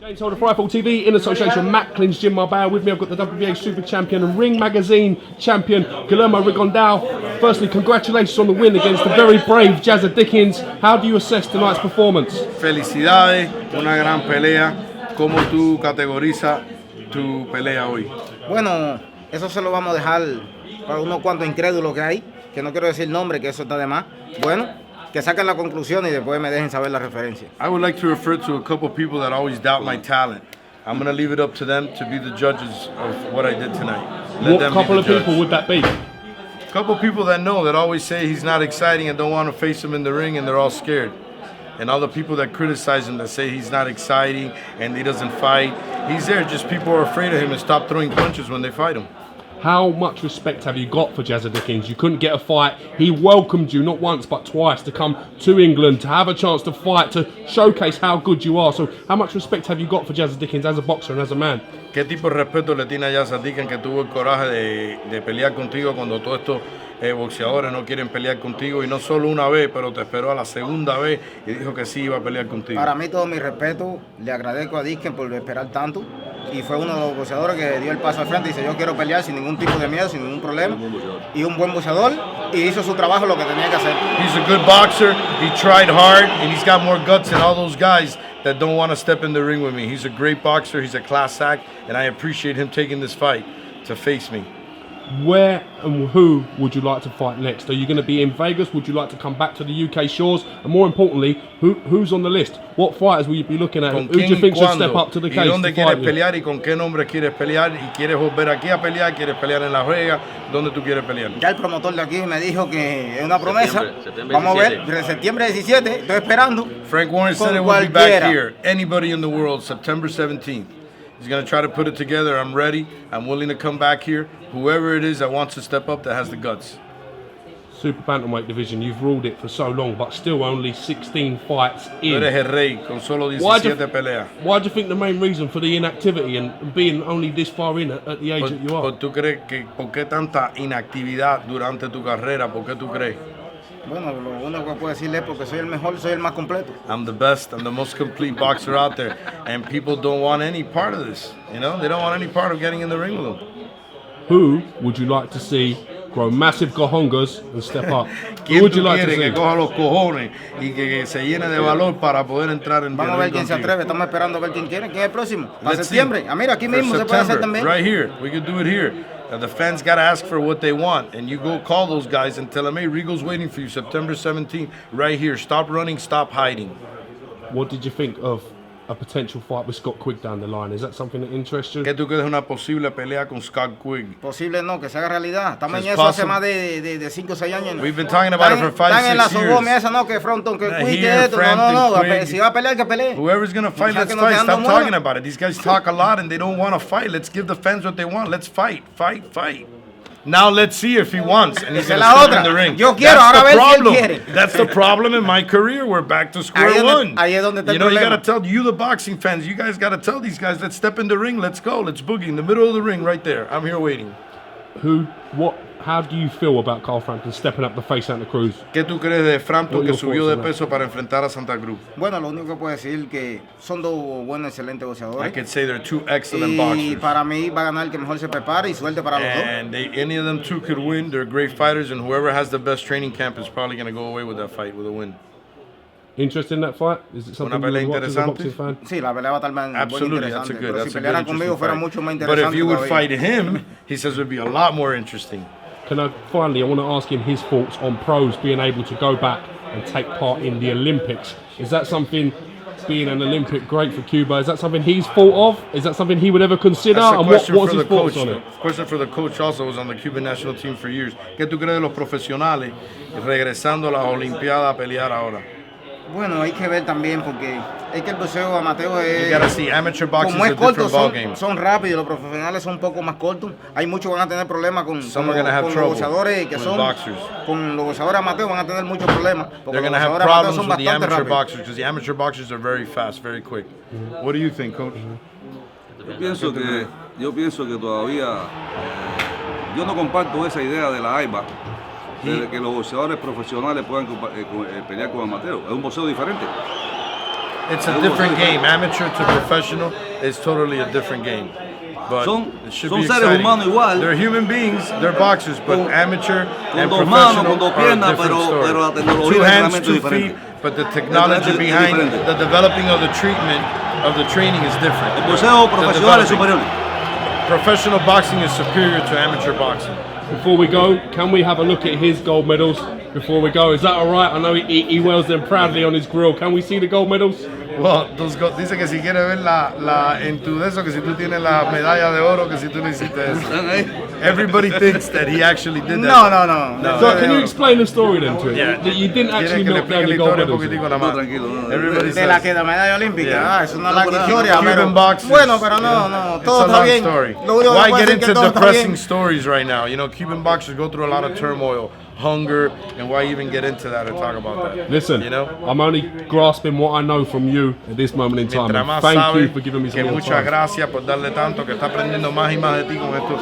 James Holder for Rifle TV in association with Macklin's Gym Marbella. With me I've got the WBA Super Champion and Ring Magazine Champion Guillermo Rigondeaux. Firstly, congratulations on the win against the very brave Jazza Dickens. How do you assess tonight's performance? Felicidades, una gran pelea. ¿Cómo tú categorizas tu pelea hoy? Bueno, eso se lo vamos a dejar para unos cuantos incrédulos que hay, que no quiero decir nombre, que eso está de más. Bueno, que saquen la conclusión y después me dejen saber la referencia. I would like to refer to a couple people that always doubt my talent. I'm going to leave it up to them to be the judges of what I did tonight. What couple of people would that be? A couple people that know, that always say he's not exciting and don't want to face him in the ring, and they're all scared. And all the people that criticize him, that say he's not exciting and he doesn't fight, he's there, just people are afraid of him and stop throwing punches when they fight him. How much respect have you got for Jazza Dickens? You couldn't get a fight. He welcomed you not once but twice to come to England, to have a chance to fight, to showcase how good you are. So how much respect have you got for Jazza Dickens as a boxer and as a man? ¿Qué tipo de respeto le tiene a Jazza Dickens, que tuvo el coraje de pelear contigo cuando todos estos boxeadores no quieren pelear contigo, y no solo una vez, pero te esperó a la segunda vez y dijo que sí iba a pelear contigo? Para mí todo mi respeto, le agradezco a Dickens por esperar tanto, y fue uno de los boxeadores que dio el paso al frente y dice: yo quiero pelear sin ningún tipo de miedo, sin ningún problema, y un buen boxeador, y hizo su trabajo, lo que tenía que hacer. He's a good boxer, he tried hard, and he's got more guts than all those guys that don't want to step in the ring with me. He's a great boxer, he's a class act, and I appreciate him taking this fight to face me. Where and who would you like to fight next? Are you going to be in Vegas? Would you like to come back to the UK shores? And more importantly, who's on the list? What fighters will you be looking at? Who do you think should step up to the case? ¿Y dónde quieres pelear y con qué nombre quieres pelear? ¿Y quieres volver aquí a pelear? ¿Quieres pelear en Las Vegas? ¿Dónde tú quieres pelear? Ya el promotor de aquí me dijo que es una promesa. Septiembre Vamos 17. a ver, septiembre 17, estoy esperando. Frank Warren said it will be back here. Anybody in the world, September 17th. He's going to try to put it together. I'm ready. I'm willing to come back here. Whoever it is that wants to step up, that has the guts. Super bantamweight division, you've ruled it for so long, but still only 16 fights in. Tú eres el rey, con solo 17 peleas. Why do you think the main reason for the inactivity and being only this far in at the age that you are? ¿Tú crees que por qué tanta inactividad durante tu carrera? ¿Por qué tú crees? Bueno, lo único que puedo decirle es porque soy el mejor, soy el más completo. I'm the best, I'm the most complete boxer out there, and people don't want any part of this. You know, they don't want any part of getting in the ring with them. Who would you like to see grow massive cojongas and step up? Who ¿Quién would you tú like to quieres see? que coja los cojones y que se llene de valor para poder entrar en Vamos a ver quién se atreve, estamos esperando a ver quién quiere. ¿Quién es el próximo? Para septiembre. Ah, mira, aquí mismo se puede hacer también. Right here, we can do it here. The fans got to ask for what they want, and you go call those guys and tell them, hey, Rigo's waiting for you, September 17th, right here. Stop running, stop hiding. What did you think of a potential fight with Scott Quigg down the line? Is that something that interests you? ¿Qué tú crees de una posible pelea con Scott Quigg? Posible no, que se haga realidad. Estamos en It's eso hace possible. más de 5 o 6 años. We've been talking about it for 5, 6 years. Están en la sobomia esa, no, que Fronton, que Quigg, que Here, esto. Frampton, No, Quigg. si va a pelear, que pelee. Whoever's going to fight, let's fight. Stop talking about it. These guys talk a lot and they don't want to fight. Let's give the fans what they want. Let's fight, fight, fight. Now let's see if he wants, and he's going to step in the ring. Yo quiero, ahora ver si él quiere. That's the problem in my career. We're back to square one. Ahí es donde está el You know, you problema. got to tell, you the boxing fans, you guys got to tell these guys, let's step in the ring, let's go, let's boogie in the middle of the ring right there. I'm here waiting. How do you feel about Carl Frampton stepping up to face Santa Cruz? ¿Qué tú crees de Frampton, What que are your subió de thoughts on peso para enfrentar a Santa Cruz? Bueno, lo único que puedo decir que son dos buenos, excelentes I boxeadores. could say they're two excellent Y boxers. para mí va a ganar el que mejor se prepare, y suerte para los dos. And any of them two could win. They're great fighters, and whoever has the best training camp is probably going to go away with that fight with a win. Interested in that fight? Is it something Una pelea you would watch as a interesante. boxing fan? Sí, la pelea va a estar muy Absolutely, that's interesante. a good, Pero that's si a good pelearan conmigo interesting fuera fight. mucho más But interesante. if you would todavía. fight him, he says it would be a lot more interesting. I want to ask him his thoughts on pros being able to go back and take part in the Olympics. Is that something, being an Olympic great for Cuba, is that something he's thought of? Is that something he would ever consider? That's a And question what's for his the thoughts coach. on it? Question for the coach also, was on the Cuban national team for years. ¿Qué tú crees de los profesionales regresando a las Olimpiadas a pelear ahora? Bueno, hay que ver también porque es que el boxeo amateur You gotta see, amateur boxing como is es a corto, different ball game. son rápidos, los profesionales son un poco más cortos. Hay muchos que van a tener problemas con Some are gonna have los trouble boxeadores que with son boxers. con los boxeadores amateurs van a tener muchos problemas porque They're los going to have boxeadores amateurs problems son with the bastante amateur rápidos. boxers because the amateur boxers are very fast, very quick. What do you think, coach? Yo pienso que todavía yo no comparto esa idea de la AIBA, de que los boxeadores profesionales puedan pelear con amateurs. Es un boxeo diferente. it's a different game. Amateur to professional is totally a different game. But it should son be seres exciting. humanos igual. They're human beings, they're boxers, but amateur and dos manos, professional con dos are a piernas, different story. pero la tecnología Two del hands, entrenamiento 2 es diferente. feet, but the technology Es behind diferente. the developing of the treatment of the training is different. El boxeo The profesional es developing- superior. Professional boxing is superior to amateur boxing. Before we go, can we have a look at his gold medals before we go? Is that all right? I know he wears them proudly on his grill. Can we see the gold medals? Well, dice que si quiere ver en tu de eso, que si tú tienes la medalla de oro, que si tú no hiciste eso. Everybody thinks that he actually did that. No. So can you explain the story then to him? Yeah. That you didn't ¿Quiere actually que le knock down explique your la gold historia un medals? poquitico nada No, más? tranquilo, no. Everybody De la says, que la medalla olímpica, Yeah. es una larga historia, Cuban pero boxers. bueno, pero no, It's todo a está long bien. story. Lo único que Why puedo get decir que into todo está depressing bien. stories right now? You know, Cuban boxers go through a lot of turmoil, hunger, and why even get into that or talk about that? Listen, You know? I'm only grasping what I know from you at this moment in time. Mientras And más thank sabe you for giving me que some of your muchas time. gracias por darle tanto, que está aprendiendo más y más de ti con estas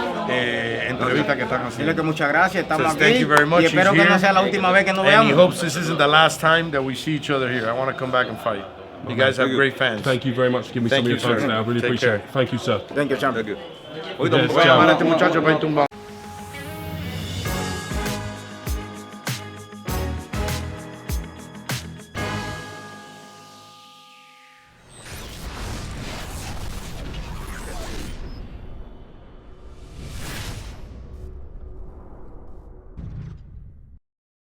entrevistas que están Dile haciendo. que muchas gracias, estamos Says, thank aquí you very much. y espero He's que no here, sea la última vez que nos and he veamos. hopes this isn't the last time that we see each other here. I want to come back and fight. You guys have Thank you. great fans. Thank you very much for giving me Thank some of your you, time sir. today. I really Take appreciate care. it. Thank you, sir. Thank you, champ. Thank you. Ahorita Yes, Voy a llamar a este muchacho para ir tumbado.